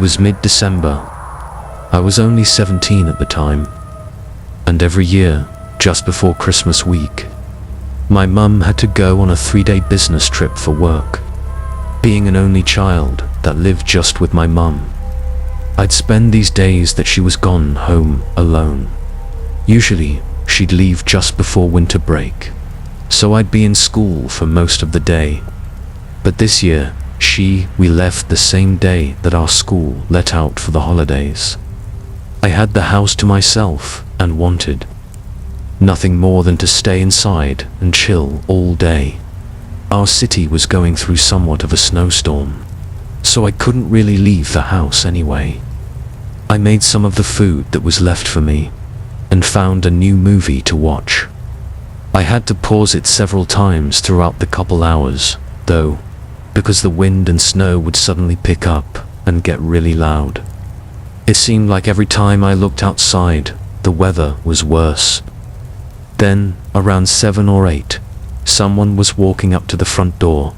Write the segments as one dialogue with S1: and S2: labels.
S1: was mid-December. I was only 17 at the time. And every year, just before Christmas week, my mum had to go on a 3-day business trip for work. Being an only child that lived just with my mum, I'd spend these days that she was gone home alone. Usually, she'd leave just before winter break, so I'd be in school for most of the day. But this year, we left the same day that our school let out for the holidays. I had the house to myself and wanted nothing more than to stay inside and chill all day. Our city was going through somewhat of a snowstorm, so I couldn't really leave the house anyway. I made some of the food that was left for me and found a new movie to watch. I had to pause it several times throughout the couple hours, though, because the wind and snow would suddenly pick up and get really loud. It seemed like every time I looked outside, the weather was worse. Then, around 7 or 8, someone was walking up to the front door.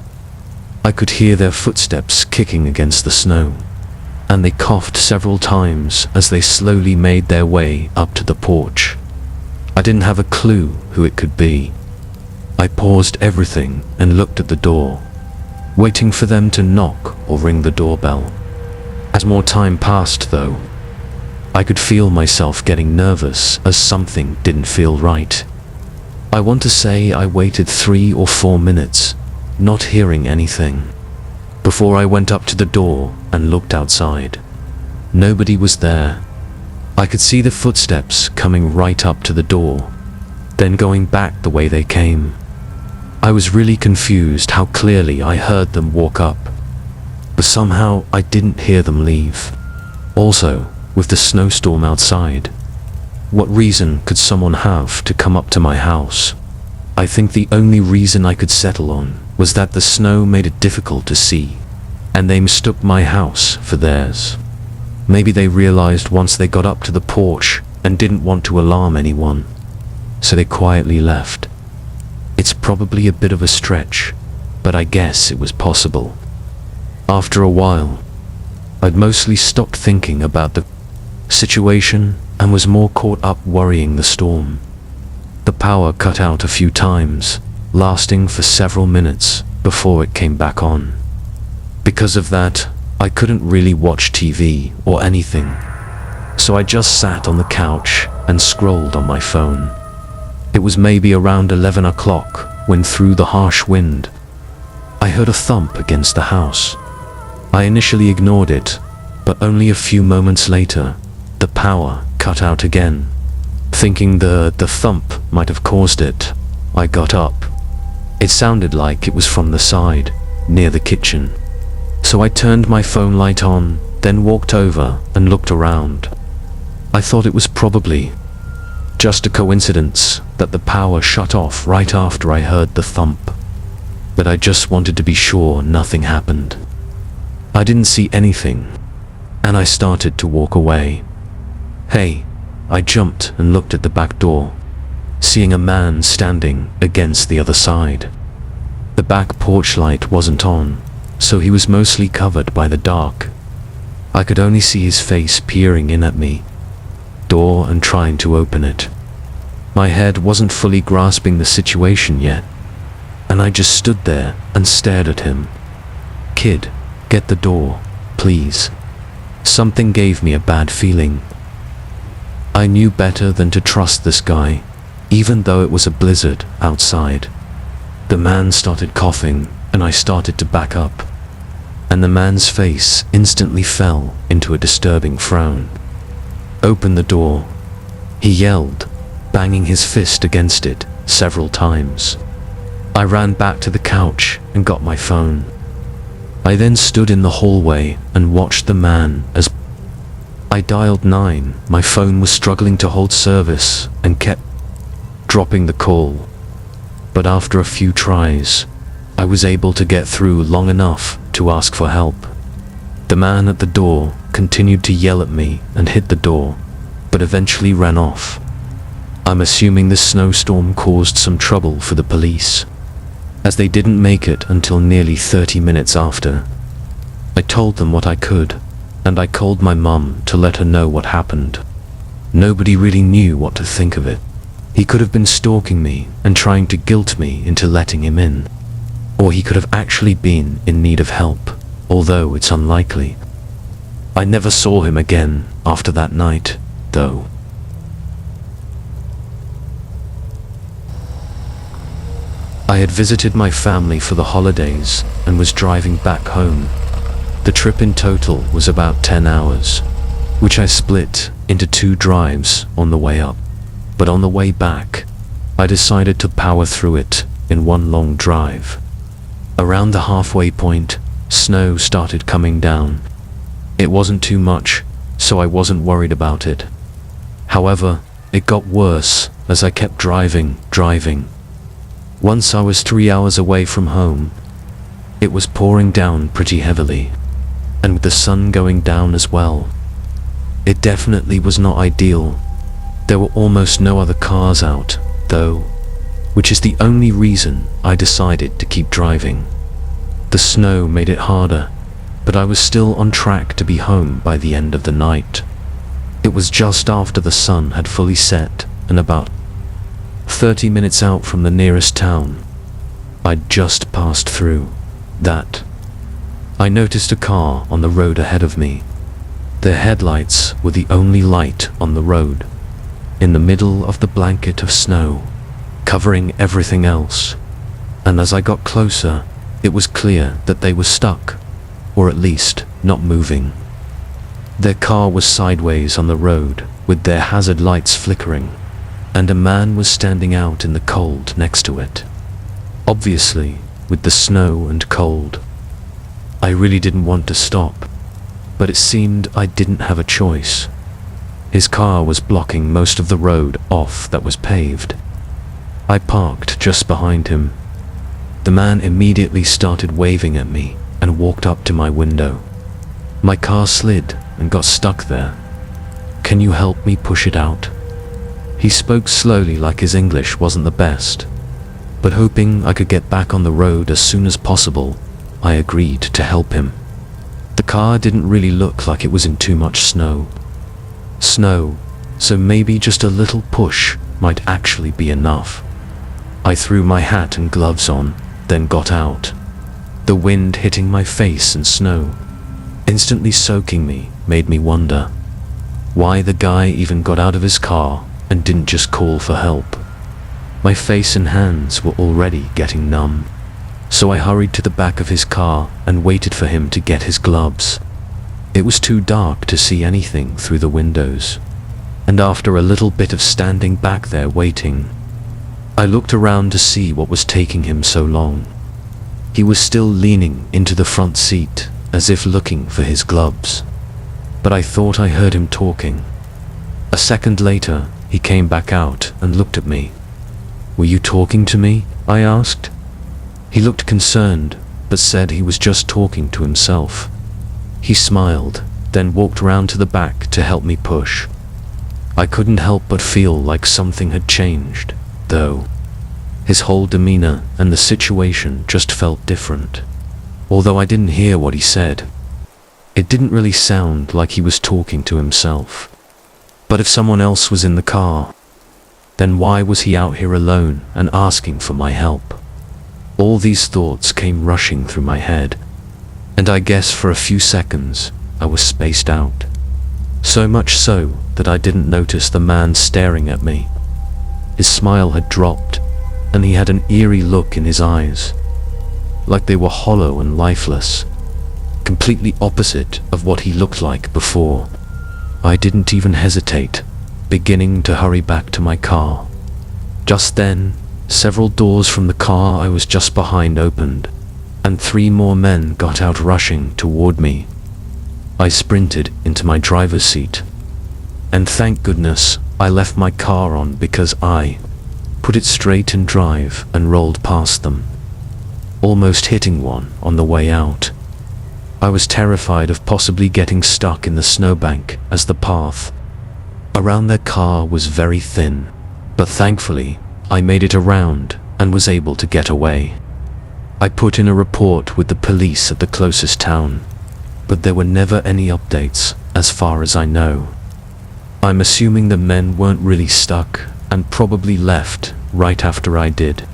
S1: I could hear their footsteps kicking against the snow, and they coughed several times as they slowly made their way up to the porch. I didn't have a clue who it could be. I paused everything and looked at the door, waiting for them to knock or ring the doorbell. As more time passed, though, I could feel myself getting nervous as something didn't feel right. I want to say I waited 3 or 4 minutes, not hearing anything, before I went up to the door and looked outside. Nobody was there. I could see the footsteps coming right up to the door, then going back the way they came. I was really confused how clearly I heard them walk up, but somehow I didn't hear them leave. Also, with the snowstorm outside, what reason could someone have to come up to my house? I think the only reason I could settle on was that the snow made it difficult to see, and they mistook my house for theirs. Maybe they realized once they got up to the porch and didn't want to alarm anyone, so they quietly left. It's probably a bit of a stretch, but I guess it was possible. After a while, I'd mostly stopped thinking about the situation and was more caught up worrying the storm. The power cut out a few times, lasting for several minutes before it came back on. Because of that, I couldn't really watch TV or anything, so I just sat on the couch and scrolled on my phone. It was maybe around 11 o'clock when, through the harsh wind, I heard a thump against the house. I initially ignored it, but only a few moments later, the power cut out again. Thinking the thump might have caused it, I got up. It sounded like it was from the side, near the kitchen. So I turned my phone light on, then walked over and looked around. I thought it was probably just a coincidence that the power shut off right after I heard the thump, but I just wanted to be sure nothing happened. I didn't see anything, and I started to walk away. Hey, I jumped and looked at the back door, seeing a man standing against the other side. The back porch light wasn't on, so he was mostly covered by the dark. I could only see his face peering in at me, door and trying to open it. My head wasn't fully grasping the situation yet, and I just stood there and stared at him. Kid, get the door, please. Something gave me a bad feeling. I knew better than to trust this guy, even though it was a blizzard outside. The man started coughing, and I started to back up, and the man's face instantly fell into a disturbing frown. Open the door, he yelled, banging his fist against it several times. I ran back to the couch and got my phone. I then stood in the hallway and watched the man as I dialed 9. My phone was struggling to hold service and kept dropping the call. But after a few tries, I was able to get through long enough to ask for help. The man at the door continued to yell at me and hit the door, but eventually ran off. I'm assuming this snowstorm caused some trouble for the police, as they didn't make it until nearly 30 minutes after. I told them what I could, and I called my mum to let her know what happened. Nobody really knew what to think of it. He could have been stalking me and trying to guilt me into letting him in. Or he could have actually been in need of help, although it's unlikely. I never saw him again after that night, though. I had visited my family for the holidays and was driving back home. The trip in total was about 10 hours, which I split into 2 drives on the way up. But on the way back, I decided to power through it in one long drive. Around the halfway point, snow started coming down. It wasn't too much, so I wasn't worried about it. However, it got worse as I kept driving. Once I was 3 hours away from home, it was pouring down pretty heavily, and with the sun going down as well. It definitely was not ideal. There were almost no other cars out, though, which is the only reason I decided to keep driving. The snow made it harder, but I was still on track to be home by the end of the night. It was just after the sun had fully set and about 30 minutes out from the nearest town. I'd just passed through that. I noticed a car on the road ahead of me. Their headlights were the only light on the road, in the middle of the blanket of snow, covering everything else. And as I got closer, it was clear that they were stuck, or at least not moving. Their car was sideways on the road, with their hazard lights flickering, and a man was standing out in the cold next to it. Obviously, with the snow and cold, I really didn't want to stop, but it seemed I didn't have a choice. His car was blocking most of the road off that was paved. I parked just behind him. The man immediately started waving at me and walked up to my window. My car slid and got stuck there. "Can you help me push it out?" He spoke slowly like his English wasn't the best, but hoping I could get back on the road as soon as possible, I agreed to help him. The car didn't really look like it was in too much snow, so maybe just a little push might actually be enough. I threw my hat and gloves on, then got out. The wind hitting my face and snow, instantly soaking me, made me wonder why the guy even got out of his car and didn't just call for help. My face and hands were already getting numb, so I hurried to the back of his car and waited for him to get his gloves. It was too dark to see anything through the windows, and after a little bit of standing back there waiting, I looked around to see what was taking him so long. He was still leaning into the front seat, as if looking for his gloves, but I thought I heard him talking. A second later, he came back out and looked at me. "Were you talking to me?" I asked. He looked concerned, but said he was just talking to himself. He smiled, then walked round to the back to help me push. I couldn't help but feel like something had changed, though. His whole demeanor and the situation just felt different. Although I didn't hear what he said, it didn't really sound like he was talking to himself. But if someone else was in the car, then why was he out here alone and asking for my help? All these thoughts came rushing through my head, and I guess for a few seconds I was spaced out. So much so that I didn't notice the man staring at me. His smile had dropped, and he had an eerie look in his eyes, like they were hollow and lifeless, completely opposite of what he looked like before. I didn't even hesitate, beginning to hurry back to my car. Just then, several doors from the car I was just behind opened, and 3 more men got out rushing toward me. I sprinted into my driver's seat, and thank goodness I left my car on because I put it straight in drive and rolled past them, almost hitting one on the way out. I was terrified of possibly getting stuck in the snowbank as the path around their car was very thin, but thankfully I made it around and was able to get away. I put in a report with the police at the closest town, but there were never any updates, as far as I know. I'm assuming the men weren't really stuck and probably left right after I did.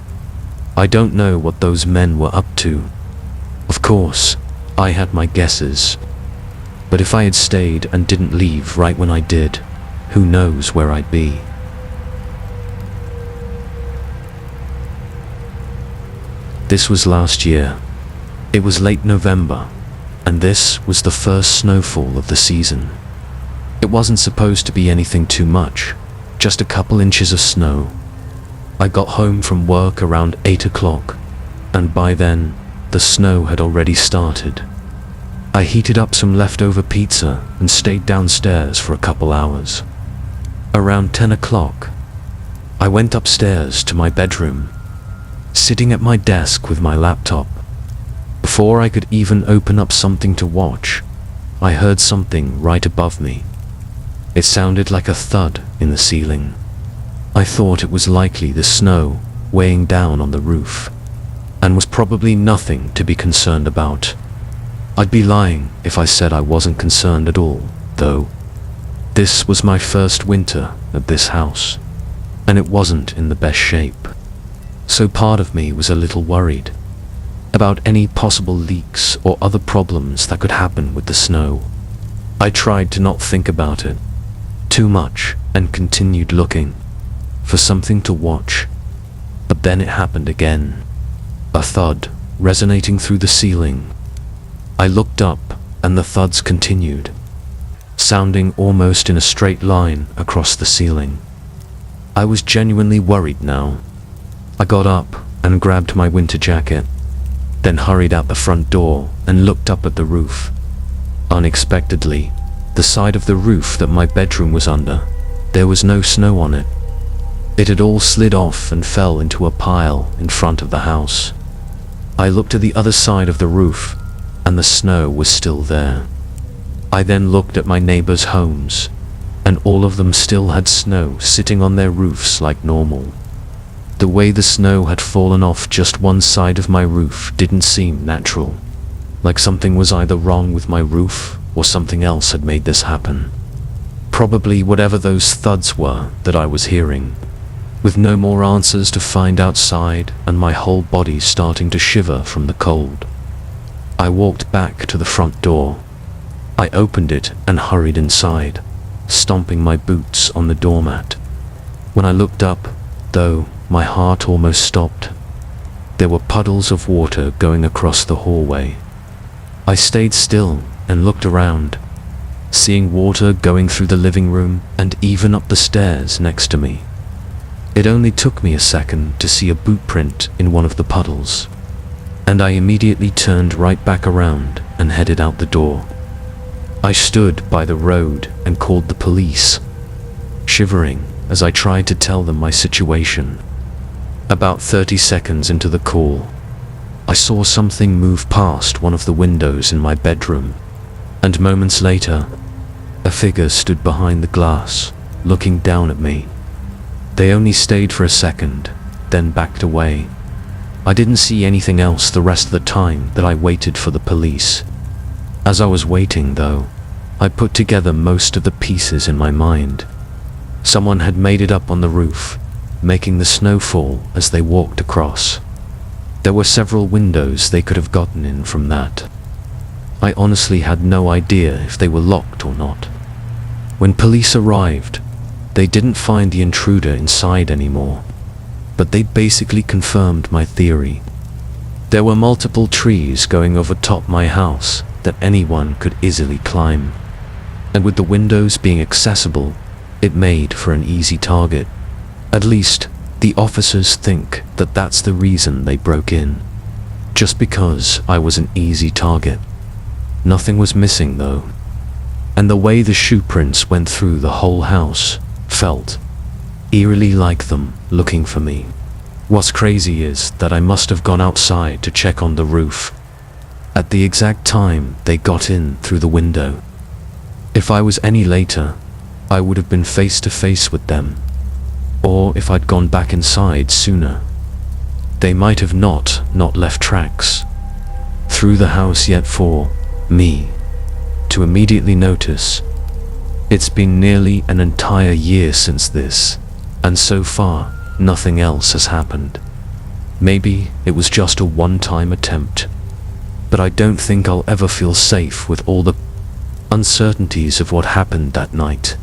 S1: I don't know what those men were up to. Of course, I had my guesses. But if I had stayed and didn't leave right when I did, who knows where I'd be. This was last year. It was late November, and this was the first snowfall of the season. It wasn't supposed to be anything too much, just a couple inches of snow. I got home from work around 8 o'clock, and by then, the snow had already started. I heated up some leftover pizza and stayed downstairs for a couple hours. Around 10 o'clock, I went upstairs to my bedroom, sitting at my desk with my laptop. Before I could even open up something to watch, I heard something right above me. It sounded like a thud in the ceiling. I thought it was likely the snow weighing down on the roof, and was probably nothing to be concerned about. I'd be lying if I said I wasn't concerned at all, though. This was my first winter at this house, and it wasn't in the best shape. So part of me was a little worried about any possible leaks or other problems that could happen with the snow. I tried to not think about it too much and continued looking for something to watch. But then it happened again. A thud resonating through the ceiling. I looked up and the thuds continued, sounding almost in a straight line across the ceiling. I was genuinely worried now. I got up and grabbed my winter jacket, then hurried out the front door and looked up at the roof. Unexpectedly, the side of the roof that my bedroom was under, there was no snow on it. It had all slid off and fell into a pile in front of the house. I looked to the other side of the roof, and the snow was still there. I then looked at my neighbors' homes, and all of them still had snow sitting on their roofs like normal. The way the snow had fallen off just one side of my roof didn't seem natural, like something was either wrong with my roof or something else had made this happen. Probably whatever those thuds were that I was hearing. With no more answers to find outside and my whole body starting to shiver from the cold, I walked back to the front door. I opened it and hurried inside, stomping my boots on the doormat. When I looked up, though, my heart almost stopped. There were puddles of water going across the hallway. I stayed still and looked around, seeing water going through the living room and even up the stairs next to me. It only took me a second to see a boot print in one of the puddles, and I immediately turned right back around and headed out the door. I stood by the road and called the police, shivering as I tried to tell them my situation. About 30 seconds into the call, I saw something move past one of the windows in my bedroom, and moments later, a figure stood behind the glass, looking down at me. They only stayed for a second, then backed away. I didn't see anything else the rest of the time that I waited for the police. As I was waiting, though, I put together most of the pieces in my mind. Someone had made it up on the roof, making the snow fall as they walked across. There were several windows they could have gotten in from that. I honestly had no idea if they were locked or not. When police arrived, they didn't find the intruder inside anymore, but they basically confirmed my theory. There were multiple trees going over top my house that anyone could easily climb, and with the windows being accessible, it made for an easy target. At least, the officers think that that's the reason they broke in, just because I was an easy target. Nothing was missing though, and the way the shoe prints went through the whole house felt eerily like them looking for me. What's crazy is that I must have gone outside to check on the roof at the exact time they got in through the window. If I was any later, I would have been face to face with them, or if I'd gone back inside sooner, they might have not left tracks through the house yet for me. to immediately notice. It's been nearly an entire year since this, and so far, nothing else has happened. Maybe it was just a one-time attempt, but I don't think I'll ever feel safe with all the uncertainties of what happened that night.